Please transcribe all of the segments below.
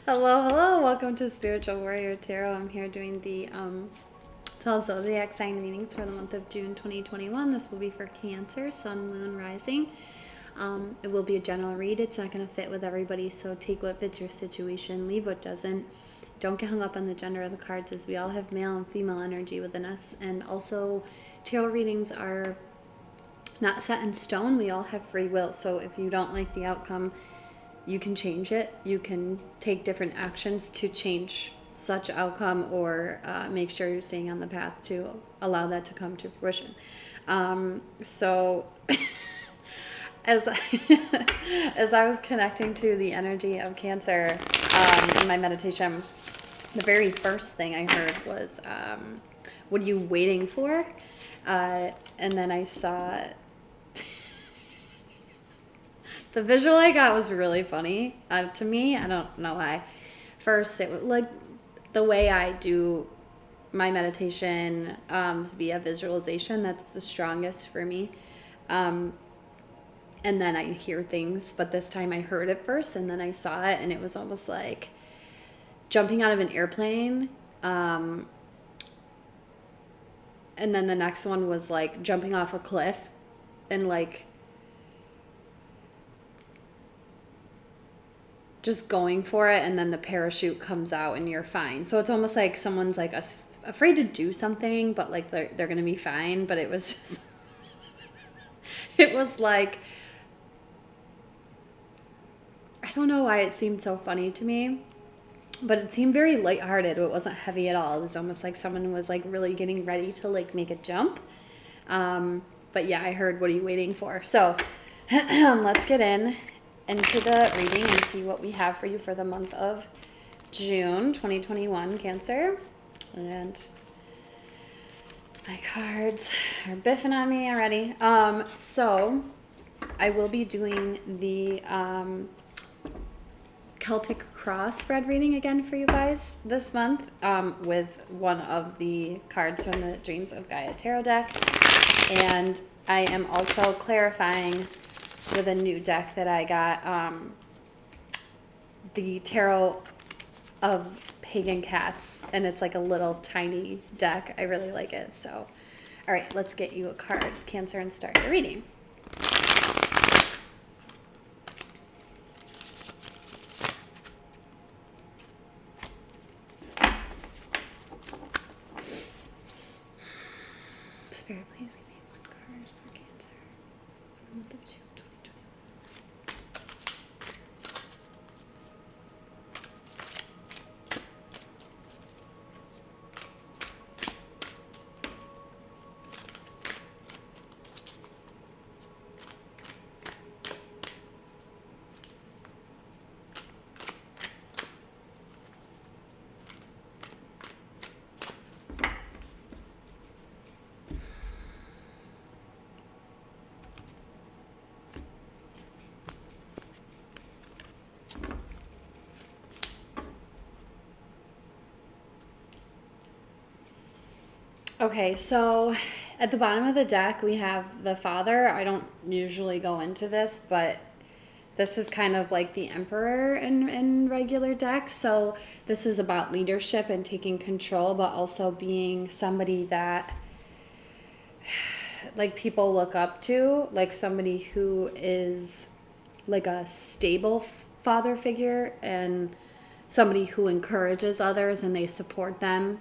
Hello. Welcome to Spiritual Warrior Tarot. I'm here doing the 12 zodiac sign readings for the month of June 2021. This will be for Cancer, Sun, Moon, Rising. It will be a general read. It's not going to fit with everybody, so take what fits your situation, leave what doesn't. Don't get hung up on the gender of the cards, as we all have male and female energy within us. And also, tarot readings are not set in stone. We all have free will, so if you don't like the outcome, you can change it. You can take different actions to change such outcome, or make sure you're staying on the path to allow that to come to fruition. So as as I was connecting to the energy of Cancer in my meditation, the very first thing I heard was, what are you waiting for? And then I saw the visual I got was really funny to me. I don't know why. First, it was like the way I do my meditation is via visualization. That's the strongest for me. And then I hear things, but this time I heard it first and then I saw it, and it was almost like jumping out of an airplane. And then the next one was like jumping off a cliff and like just going for it, and then the parachute comes out and you're fine. So it's almost like someone's like afraid to do something, but like they're going to be fine. But it was just, it was like, I don't know why it seemed so funny to me, but it seemed very lighthearted. It wasn't heavy at all. It was almost like someone was like really getting ready to like make a jump. But yeah, I heard, what are you waiting for? So let's get into the reading and see what we have for you for the month of June 2021, Cancer. And my cards are biffing on me already. So I will be doing the Celtic Cross spread reading again for you guys this month, with one of the cards from the Dreams of Gaia Tarot deck. And I am also clarifying with a new deck that I got, the Tarot of Pagan Cats, and it's like a little tiny deck. I really like it. So, all right, let's get you a card, Cancer, and start your reading. Spirit, please give me one card for Cancer in the month of June 2021. Okay, so at the bottom of the deck, we have the Father. I don't usually go into this, but this is kind of like the Emperor in regular decks. So this is about leadership and taking control, but also being somebody that like people look up to, like somebody who is like a stable father figure and somebody who encourages others and they support them.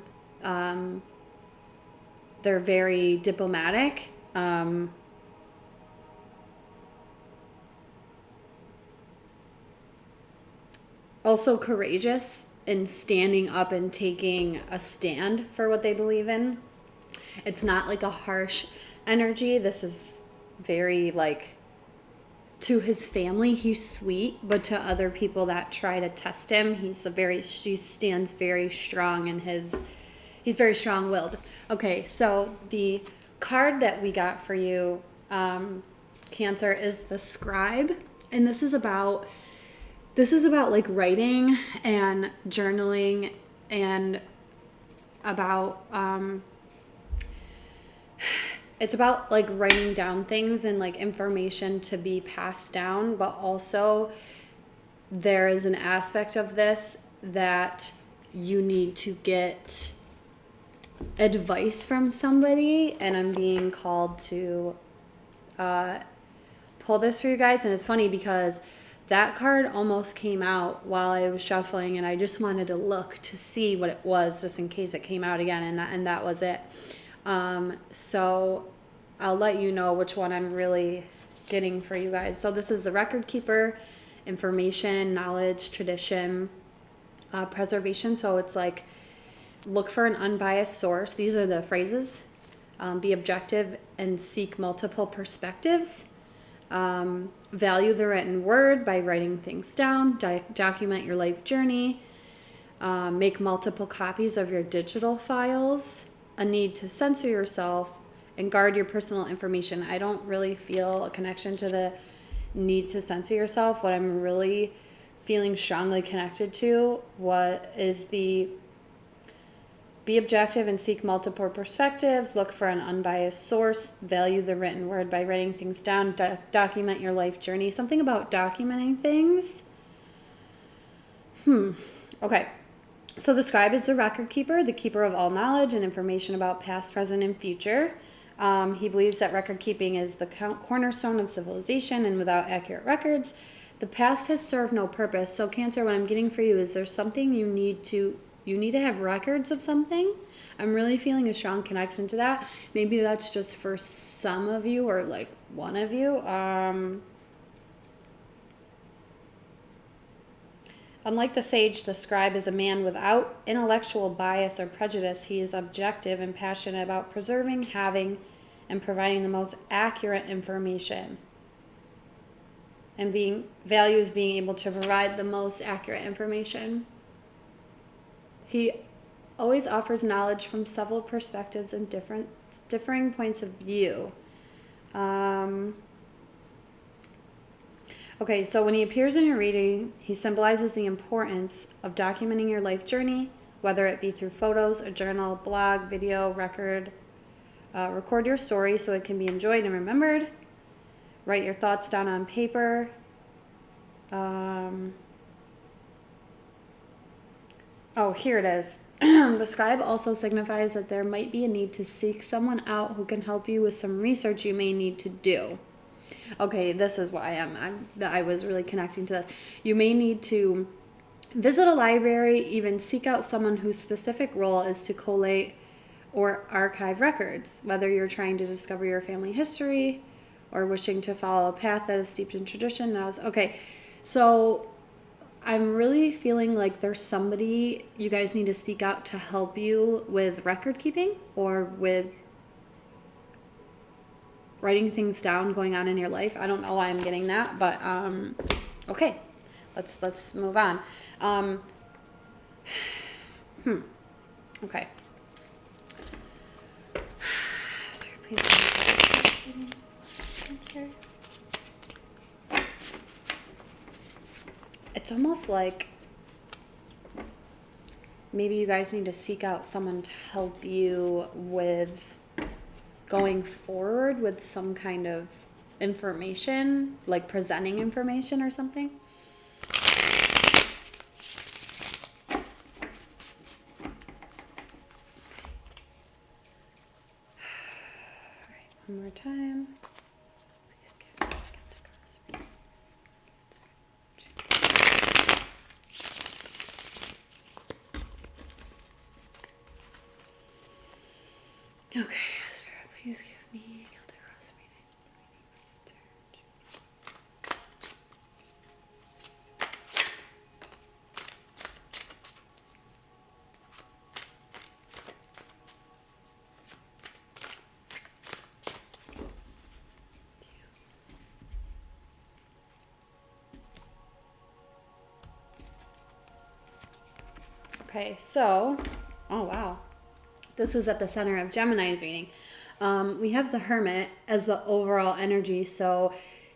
They're very diplomatic. Also courageous in standing up and taking a stand for what they believe in. It's not like a harsh energy. This is very like, to his family, he's sweet, but to other people that try to test him, he stands very strong in his. He's very strong-willed. Okay, so the card that we got for you, Cancer, is the Scribe, and this is about like writing and journaling, and about it's about like writing down things and like information to be passed down, but also there is an aspect of this that you need to get advice from somebody, and I'm being called to pull this for you guys. And it's funny because that card almost came out while I was shuffling, and I just wanted to look to see what it was just in case it came out again, and that was it. So I'll let you know which one I'm really getting for you guys. So this is the record keeper, information, knowledge, tradition, preservation. So it's like, look for an unbiased source. These are the phrases. Be objective and seek multiple perspectives. Value the written word by writing things down. Document your life journey. Make multiple copies of your digital files. A need to censor yourself and guard your personal information. I don't really feel a connection to the need to censor yourself. What I'm really feeling strongly connected to is the be objective and seek multiple perspectives. Look for an unbiased source. Value the written word by writing things down. Document your life journey. Something about documenting things. Okay. So the scribe is the record keeper, the keeper of all knowledge and information about past, present, and future. He believes that record keeping is the cornerstone of civilization, and without accurate records, the past has served no purpose. So Cancer, what I'm getting for you is there's something you need to have records of something. I'm really feeling a strong connection to that. Maybe that's just for some of you, or like one of you. Unlike the sage, the scribe is a man without intellectual bias or prejudice. He is objective and passionate about preserving, having, and providing the most accurate information. And values being able to provide the most accurate information. He always offers knowledge from several perspectives and differing points of view. Okay, so when he appears in your reading, he symbolizes the importance of documenting your life journey, whether it be through photos, a journal, blog, video, record. Record your story so it can be enjoyed and remembered. Write your thoughts down on paper. Here it is. The scribe also signifies that there might be a need to seek someone out who can help you with some research you may need to do. Okay, this is why I was really connecting to this. You may need to visit a library, even seek out someone whose specific role is to collate or archive records, whether you're trying to discover your family history or wishing to follow a path that is steeped in tradition. Okay, so I'm really feeling like there's somebody you guys need to seek out to help you with record keeping or with writing things down going on in your life. I don't know why I'm getting that, but okay, let's move on. Okay. So please answer. It's almost like maybe you guys need to seek out someone to help you with going forward with some kind of information, like presenting information or something. All right, one more time. Please get the cross. Okay, Spirit, please give me Celtic cross reading. Okay, so, oh wow. This was at the center of Gemini's reading. We have the Hermit as the overall energy. So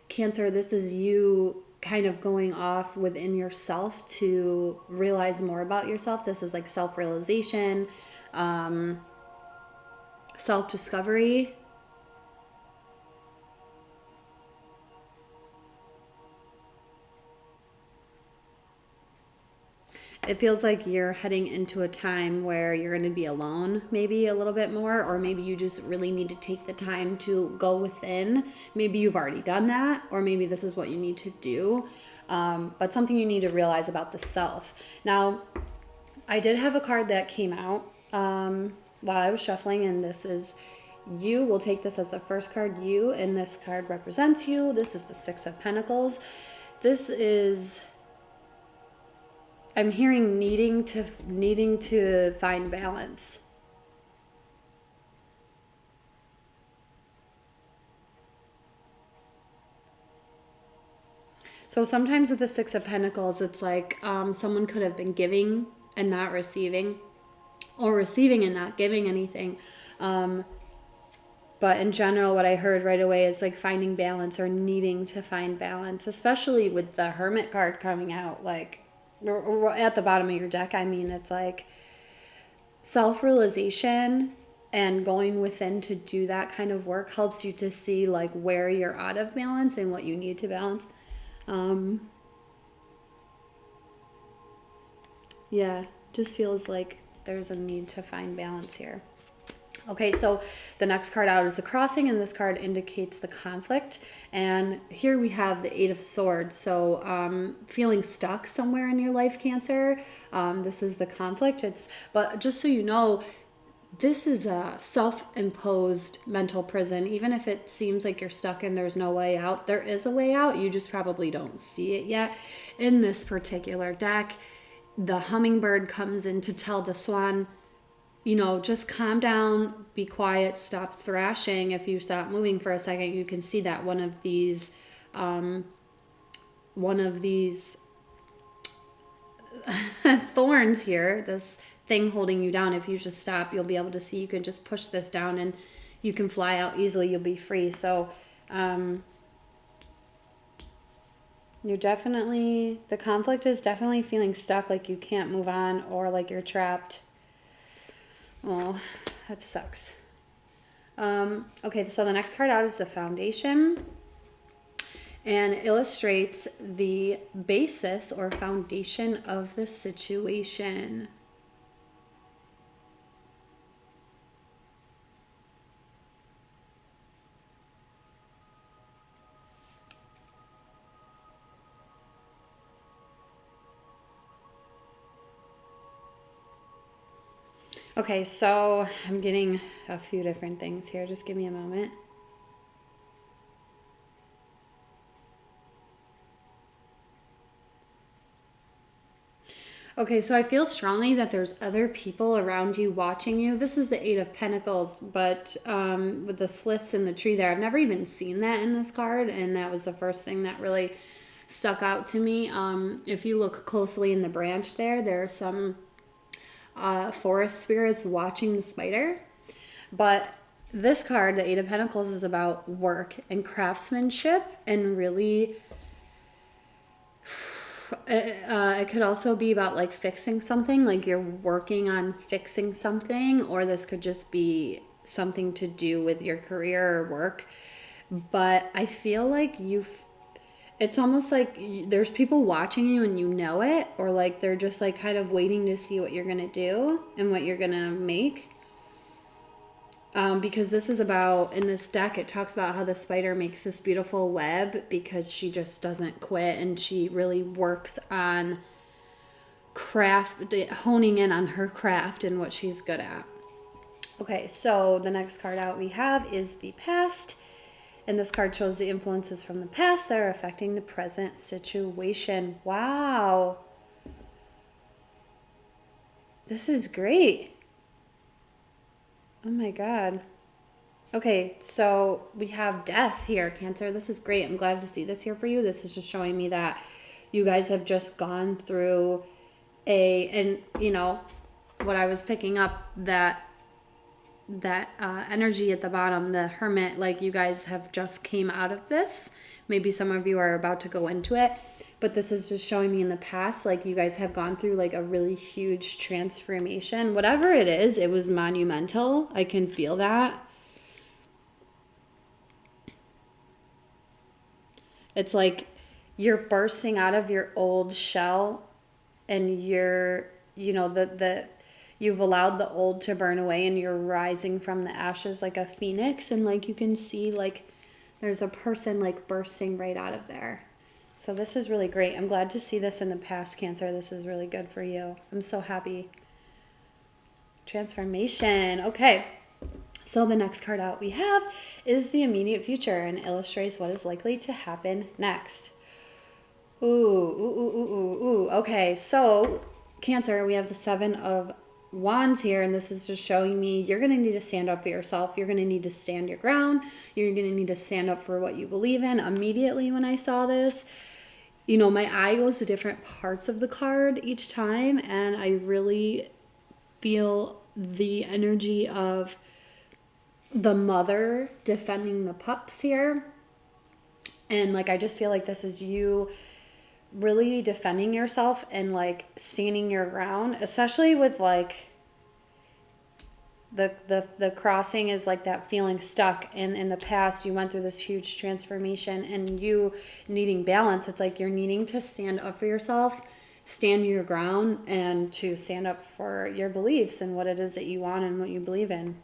Cancer, this is you kind of going off within yourself to realize more about yourself. This is like self-realization, self-discovery. it feels like you're heading into a time where you're going to be alone maybe a little bit more, or maybe you just really need to take the time to go within. Maybe you've already done that, or maybe this is what you need to do. But something you need to realize about the self. Now, I did have a card that came out while I was shuffling, and this is you. We'll take this as the first card, you, and this card represents you. This is the Six of Pentacles. This is, I'm hearing needing to find balance. So sometimes with the Six of Pentacles, it's like someone could have been giving and not receiving, or receiving and not giving anything. But in general, what I heard right away is like finding balance, or needing to find balance, especially with the Hermit card coming out, like or at the bottom of your deck. I mean, it's like self-realization and going within to do that kind of work helps you to see like where you're out of balance and what you need to balance. Yeah, just feels like there's a need to find balance here. Okay, so the next card out is the Crossing, and this card indicates the conflict. And here we have the Eight of Swords. So feeling stuck somewhere in your life, Cancer. This is the conflict. But just so you know, this is a self-imposed mental prison. Even if it seems like you're stuck and there's no way out, there is a way out. You just probably don't see it yet. In this particular deck, the hummingbird comes in to tell the swan, you know, just calm down, be quiet, stop thrashing. If you stop moving for a second, you can see that one of these thorns here, this thing holding you down. If you just stop, you'll be able to see, you can just push this down and you can fly out easily. You'll be free. So you're definitely, the conflict is definitely feeling stuck, like you can't move on, or like you're trapped. Oh, that sucks. Okay, so the next card out is the Foundation, and it illustrates the basis or foundation of the situation. Okay, so I'm getting a few different things here. Just give me a moment. Okay, so I feel strongly that there's other people around you watching you. This is the Eight of Pentacles, but with the slips in the tree there, I've never even seen that in this card, and that was the first thing that really stuck out to me. If you look closely in the branch there are some forest spirits watching the spider. But this card, the Eight of Pentacles, is about work and craftsmanship, and really it could also be about like fixing something, like you're working on fixing something, or this could just be something to do with your career or work. But I feel like it's almost like there's people watching you and you know it, or like they're just like kind of waiting to see what you're gonna do and what you're gonna make. Because this is about, in this deck, it talks about how the spider makes this beautiful web because she just doesn't quit, and she really works on honing in on her craft and what she's good at. Okay, so the next card out we have is the Past, and this card shows the influences from the past that are affecting the present situation. Wow. This is great. Oh my God. Okay, so we have Death here, Cancer. This is great. I'm glad to see this here for you. This is just showing me that you guys have just gone through and you know, what I was picking up, that energy at the bottom, the Hermit, like you guys have just came out of this. Maybe some of you are about to go into it. But this is just showing me in the past, like you guys have gone through like a really huge transformation. Whatever it is, it was monumental. I can feel that. It's like you're bursting out of your old shell and you're, you know, you've allowed the old to burn away, and you're rising from the ashes like a phoenix. And like you can see, like there's a person like bursting right out of there. So this is really great. I'm glad to see this in the past, Cancer. This is really good for you. I'm so happy. Transformation. Okay. So the next card out we have is the immediate future and illustrates what is likely to happen next. Ooh. Okay, so Cancer, we have the Seven of Wands here, and this is just showing me you're going to need to stand up for yourself. You're going to need to stand your ground. You're going to need to stand up for what you believe in. Immediately when I saw this, you know, my eye goes to different parts of the card each time, and I really feel the energy of the mother defending the pups here. And like I just feel like this is you really defending yourself and like standing your ground, especially with like the crossing is like that feeling stuck, and in the past you went through this huge transformation and you needing balance. It's like you're needing to stand up for yourself, stand your ground, and to stand up for your beliefs and what it is that you want and what you believe in.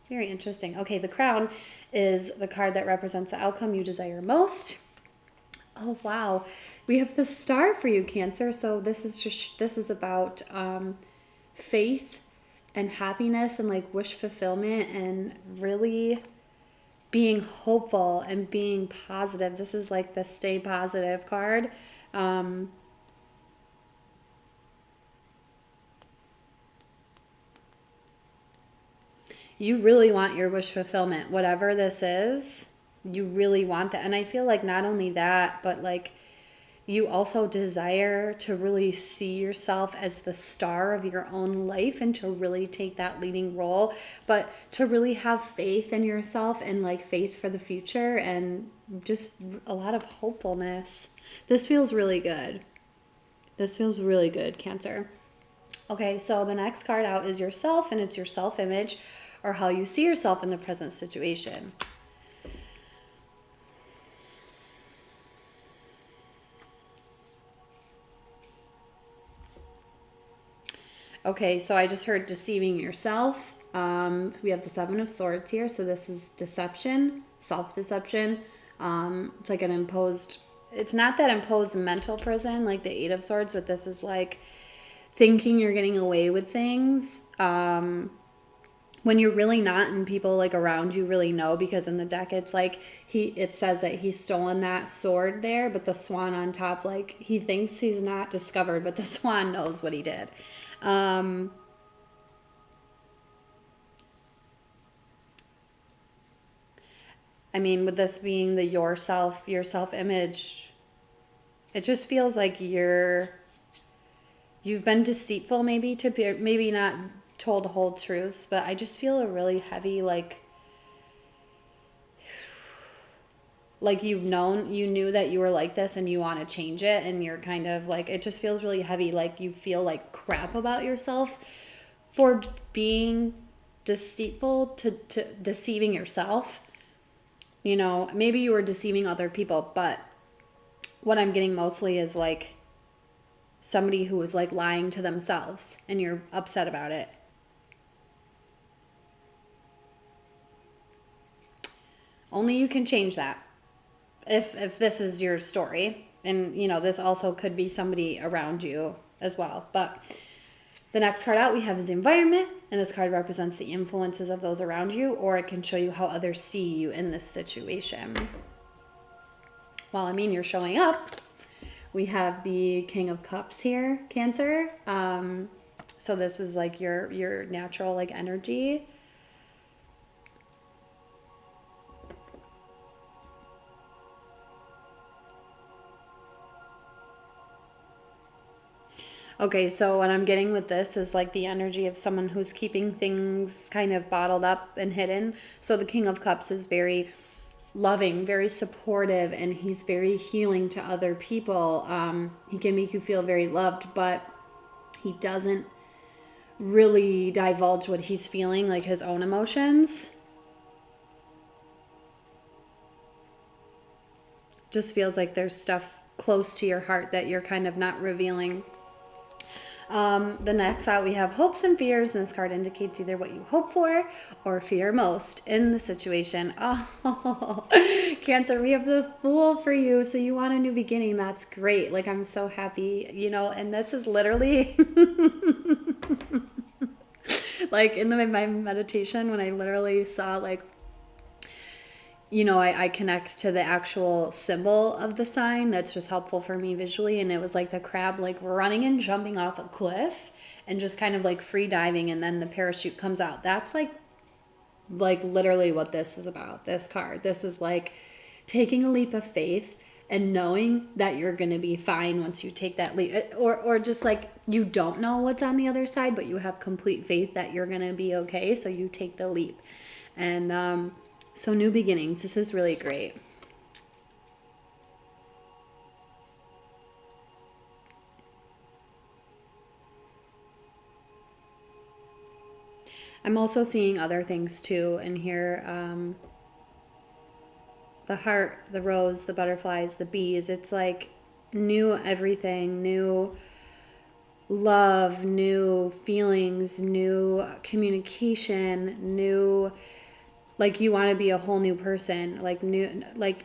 Very interesting. Okay, the Crown is the card that represents the outcome you desire most. Oh, wow. We have the Star for you, Cancer. So this is about faith and happiness and like wish fulfillment and really being hopeful and being positive. This is like the stay positive card. You really want your wish fulfillment, whatever this is. You really want that. And I feel like not only that, but like you also desire to really see yourself as the star of your own life and to really take that leading role, but to really have faith in yourself and like faith for the future and just a lot of hopefulness. This feels really good. This feels really good, Cancer. Okay, so the next card out is yourself, and it's your self-image or how you see yourself in the present situation. Okay, so I just heard deceiving yourself. We have the Seven of Swords here, so this is deception, self-deception. It's like an imposed, it's not that imposed mental prison like the Eight of Swords, but this is like thinking you're getting away with things when you're really not, and people like around you really know, because in the deck it's like it says that he's stolen that sword there, but the swan on top, like he thinks he's not discovered, but the swan knows what he did. I mean, with this being the your self-image, it just feels like you've been deceitful, maybe maybe not told whole truths, but I just feel a really heavy like you knew that you were like this and you want to change it, and you're kind of like, it just feels really heavy, like you feel like crap about yourself for being deceitful, to deceiving yourself. You know, maybe you were deceiving other people, but what I'm getting mostly is like somebody who was like lying to themselves and you're upset about it. Only you can change that. If this is your story, and you know, this also could be somebody around you as well. But the next card out we have is the environment, and this card represents the influences of those around you, or it can show you how others see you in this situation. Well, I mean, you're showing up. We have the King of Cups here, Cancer. So this is like your natural like energy. Okay, so what I'm getting with this is like the energy of someone who's keeping things kind of bottled up and hidden. So the King of Cups is very loving, very supportive, and he's very healing to other people. He can make you feel very loved, but he doesn't really divulge what he's feeling, like his own emotions. Just feels like there's stuff close to your heart that you're kind of not revealing. The next out we have hopes and fears, and this card indicates either what you hope for or fear most in the situation. Oh, Cancer, we have the Fool for you. So you want a new beginning. That's great. Like, I'm so happy, you know, and this is literally like in my meditation when I literally saw, like, you know, I connect to the actual symbol of the sign. That's just helpful for me visually. And it was like the crab, like running and jumping off a cliff and just kind of like free diving. And then the parachute comes out. That's like literally what this is about, this card. This is like taking a leap of faith and knowing that you're going to be fine once you take that leap, or just like you don't know what's on the other side, but you have complete faith that you're going to be okay. So you take the leap. And, so new beginnings, this is really great. I'm also seeing other things too in here. The heart, the rose, the butterflies, the bees. It's like new everything, new love, new feelings, new communication, new, like you want to be a whole new person, like new, like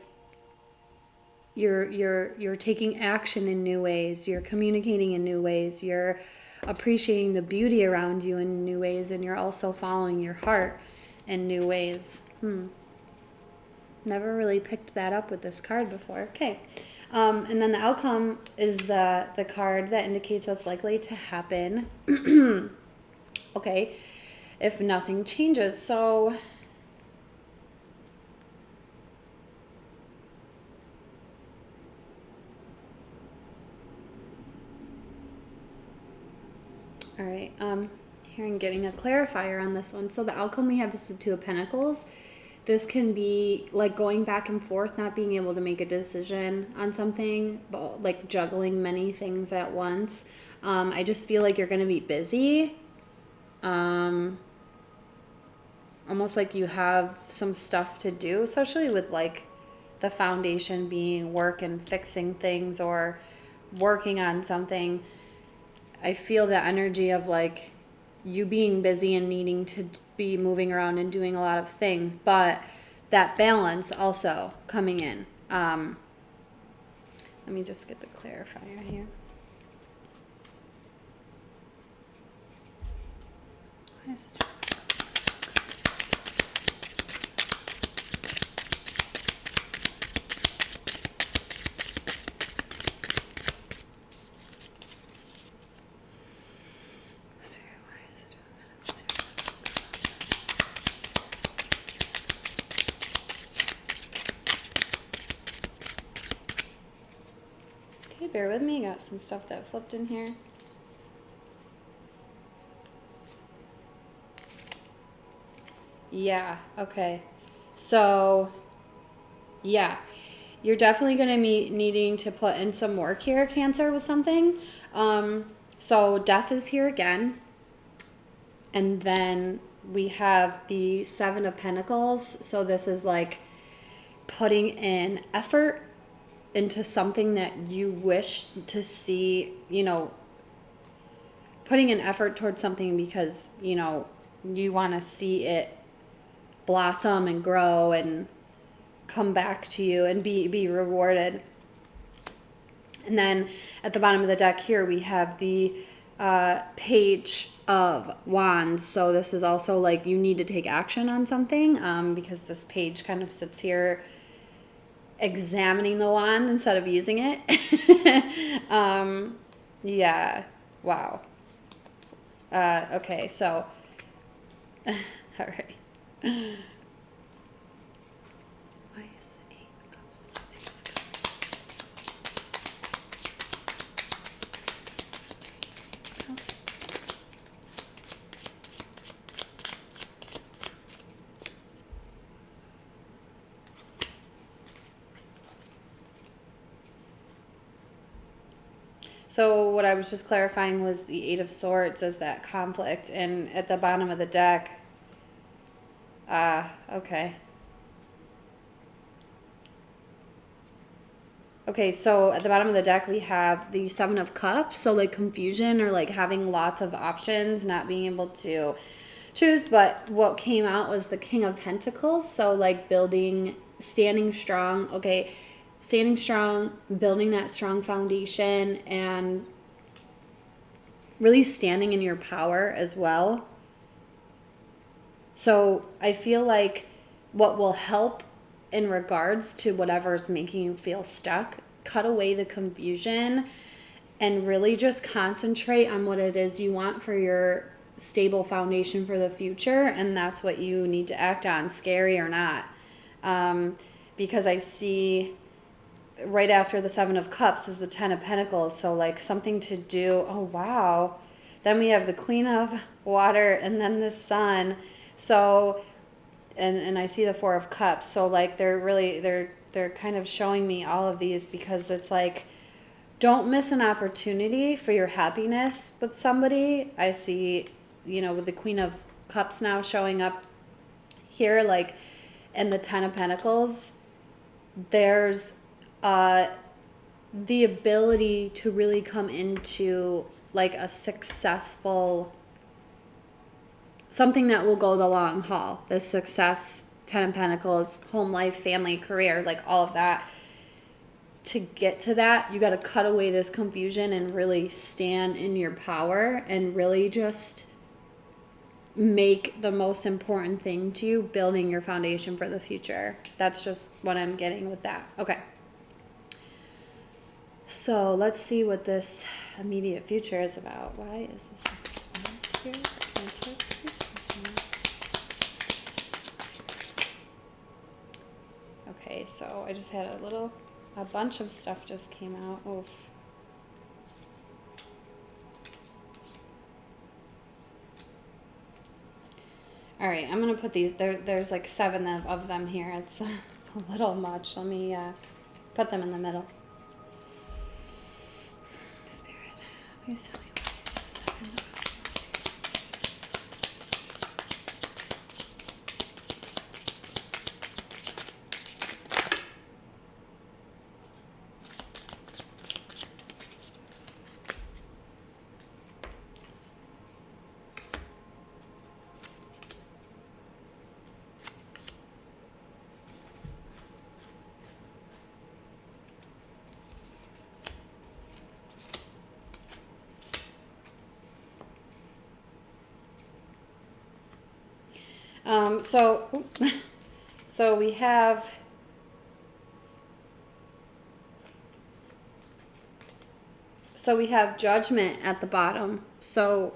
you're taking action in new ways, you're communicating in new ways, you're appreciating the beauty around you in new ways, and you're also following your heart in new ways. Never really picked that up with this card before. Okay. And then the outcome is the card that indicates what's likely to happen. Okay. If nothing changes. So all right, here I'm getting a clarifier on this one. So the outcome we have is the Two of Pentacles. This can be like going back and forth, not being able to make a decision on something, but like juggling many things at once. I just feel like you're going to be busy. Almost like you have some stuff to do, especially with like the foundation being work and fixing things or working on something. I feel the energy of like you being busy and needing to be moving around and doing a lot of things, but that balance also coming in. Let me just get the clarifier here. Why is it? Bear with me, got some stuff that flipped in here. Yeah, okay. So, yeah, you're definitely going to be needing to put in some work here, Cancer, with something. So death is here again. And then we have the Seven of Pentacles. So this is like putting in effort into something that you wish to see, you know, putting an effort towards something because, you know, you want to see it blossom and grow and come back to you and be rewarded. And then at the bottom of the deck here, we have the Page of Wands. So this is also like you need to take action on something because this page kind of sits here examining the wand instead of using it. Yeah. Wow. Okay, so all right. Why is it 8 of Swords? So what I was just clarifying was the Eight of Swords as that conflict, and at the bottom of the deck, okay. Okay, so at the bottom of the deck, we have the Seven of Cups. So like confusion or like having lots of options, not being able to choose. But what came out was the King of Pentacles. So like building, standing strong. Okay, standing strong, building that strong foundation, and really standing in your power as well. So I feel like what will help in regards to whatever's making you feel stuck, cut away the confusion and really just concentrate on what it is you want for your stable foundation for the future. And that's what you need to act on, scary or not. Because I see right after the Seven of Cups is the Ten of Pentacles. So like something to do. Oh, wow. Then we have the Queen of Water and then the Sun. So, and I see the Four of Cups. So like they're kind of showing me all of these because it's like, don't miss an opportunity for your happiness with somebody. I see, with the Queen of Cups now showing up here, like, and the Ten of Pentacles, there's the ability to really come into like a successful, something that will go the long haul. The success, Ten of Pentacles, home life, family, career, like all of that. To get to that, you got to cut away this confusion and really stand in your power and really just make the most important thing to you, building your foundation for the future. That's just what I'm getting with that. Okay. So let's see what this immediate future is about. Why is this here? Okay, so I just had a bunch of stuff just came out. Oof. All right, I'm going to put these, there's like 7 of them here. It's a little much. Let me put them in the middle. Spirit, please tell me what is the 7 of Cups. So we have Judgment at the bottom. So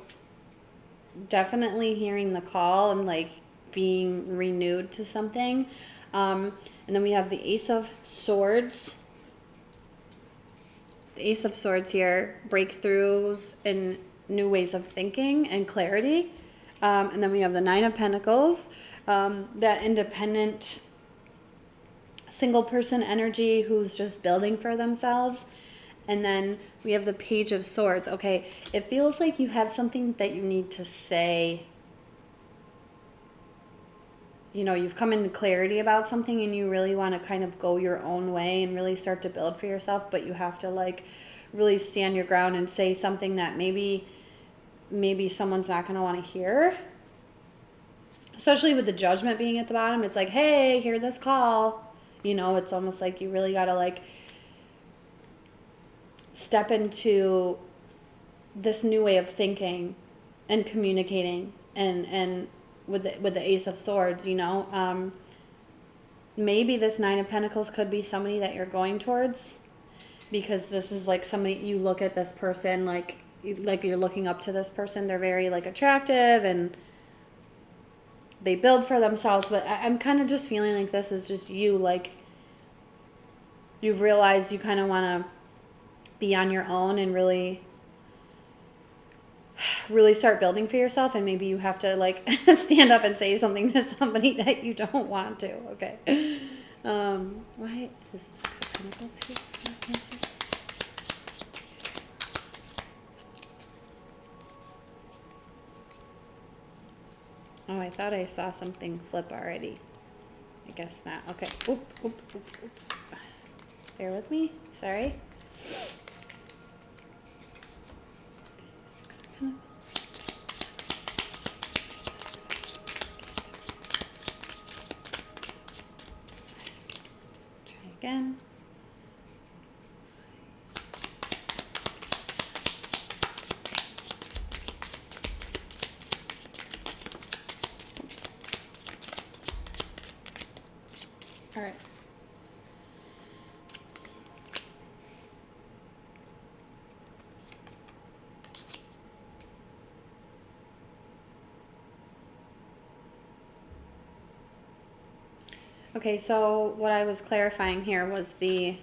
definitely hearing the call and like being renewed to something. And then we have the Ace of Swords. The Ace of Swords here, breakthroughs and new ways of thinking and clarity. And then we have the Nine of Pentacles, that independent single person energy who's just building for themselves. And then we have the Page of Swords. Okay, it feels like you have something that you need to say. You've come into clarity about something and you really want to kind of go your own way and really start to build for yourself, but you have to like really stand your ground and say something that maybe someone's not going to want to hear. Especially with the Judgment being at the bottom, it's like, hey, hear this call. It's almost like you really got to like step into this new way of thinking and communicating and with the Ace of Swords, maybe this Nine of Pentacles could be somebody that you're going towards, because this is like somebody, you look at this person like you're looking up to this person. They're very like attractive and they build for themselves, but I'm kind of just feeling like this is just you, like you've realized you kind of want to be on your own and really start building for yourself, and maybe you have to like stand up and say something to somebody that you don't want to. Okay. Why is the Six of Pentacles here? Oh, I thought I saw something flip already. I guess not. Okay. Oop, oop, oop, oop. Bear with me. Sorry. Six of Pentacles. Try again. All right. Okay, so what I was clarifying here was whoa.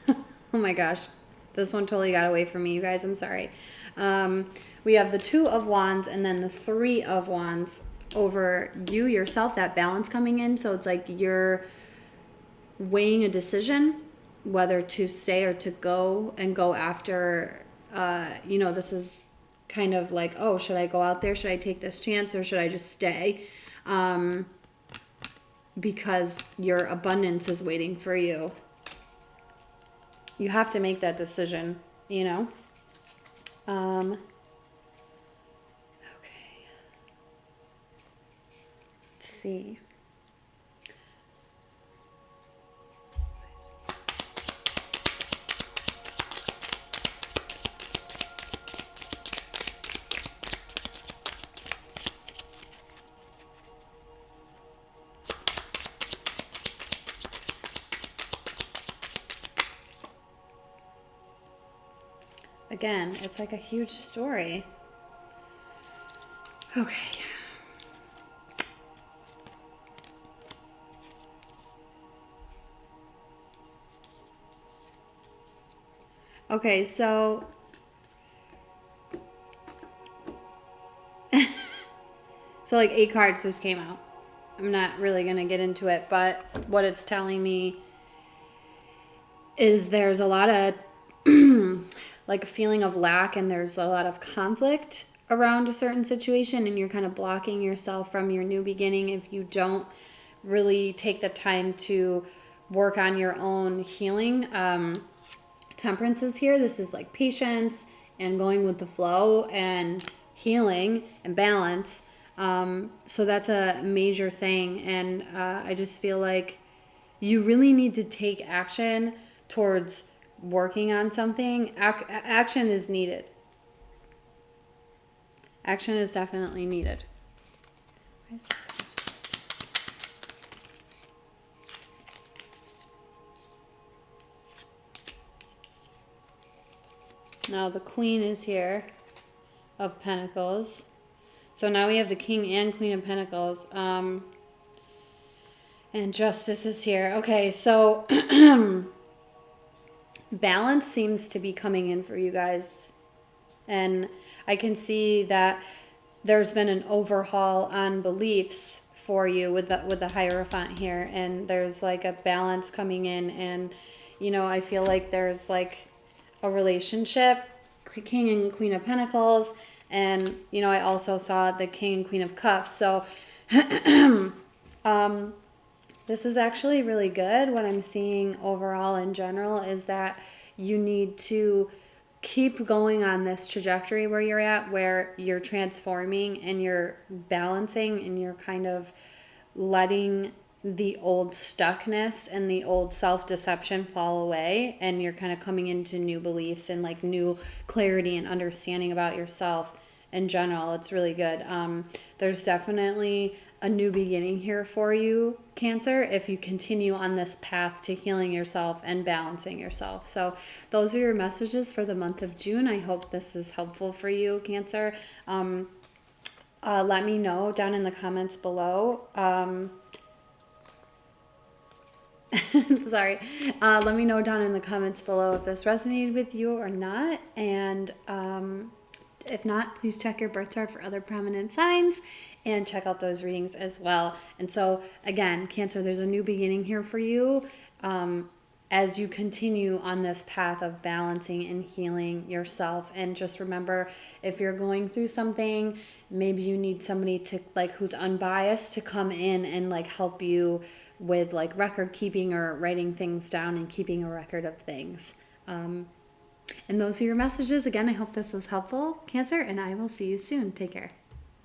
Oh my gosh. This one totally got away from me, you guys. I'm sorry. We have the Two of Wands and then the Three of Wands over you, yourself, that balance coming in. So it's like you're weighing a decision whether to stay or to go and go after, this is kind of like, oh, should I go out there? Should I take this chance or should I just stay? Because your abundance is waiting for you. You have to make that decision, Okay. Let's see. Again, it's like a huge story. Okay. Okay, so like 8 cards just came out. I'm not really going to get into it, but what it's telling me is there's a lot of like a feeling of lack and there's a lot of conflict around a certain situation and you're kind of blocking yourself from your new beginning if you don't really take the time to work on your own healing. Temperance is here. This is like patience and going with the flow and healing and balance. So that's a major thing. And I just feel like you really need to take action towards working on something. Action is needed. Action is definitely needed. Why is this? Now the Queen is here of Pentacles. So now we have the King and Queen of Pentacles. And Justice is here. Okay, so balance seems to be coming in for you guys. And I can see that there's been an overhaul on beliefs for you with the Hierophant here. And there's like a balance coming in. And, I feel like there's like a relationship, King and Queen of Pentacles. And, I also saw the King and Queen of Cups. So, this is actually really good. What I'm seeing overall in general is that you need to keep going on this trajectory where you're at, where you're transforming and you're balancing and you're kind of letting the old stuckness and the old self-deception fall away, and you're kind of coming into new beliefs and like new clarity and understanding about yourself in general. It's really good. There's definitely a new beginning here for you, Cancer, if you continue on this path to healing yourself and balancing yourself. So those are your messages for the month of June. I hope this is helpful for you, Cancer. Let me know down in the comments below. Sorry. Let me know down in the comments below if this resonated with you or not. And if not, please check your birth chart for other prominent signs and check out those readings as well. And so again, Cancer, there's a new beginning here for you. as you continue on this path of balancing and healing yourself. And just remember, if you're going through something, maybe you need somebody to like who's unbiased to come in and like help you with like record keeping or writing things down and keeping a record of things. And those are your messages. Again, I hope this was helpful, Cancer, and I will see you soon. Take care.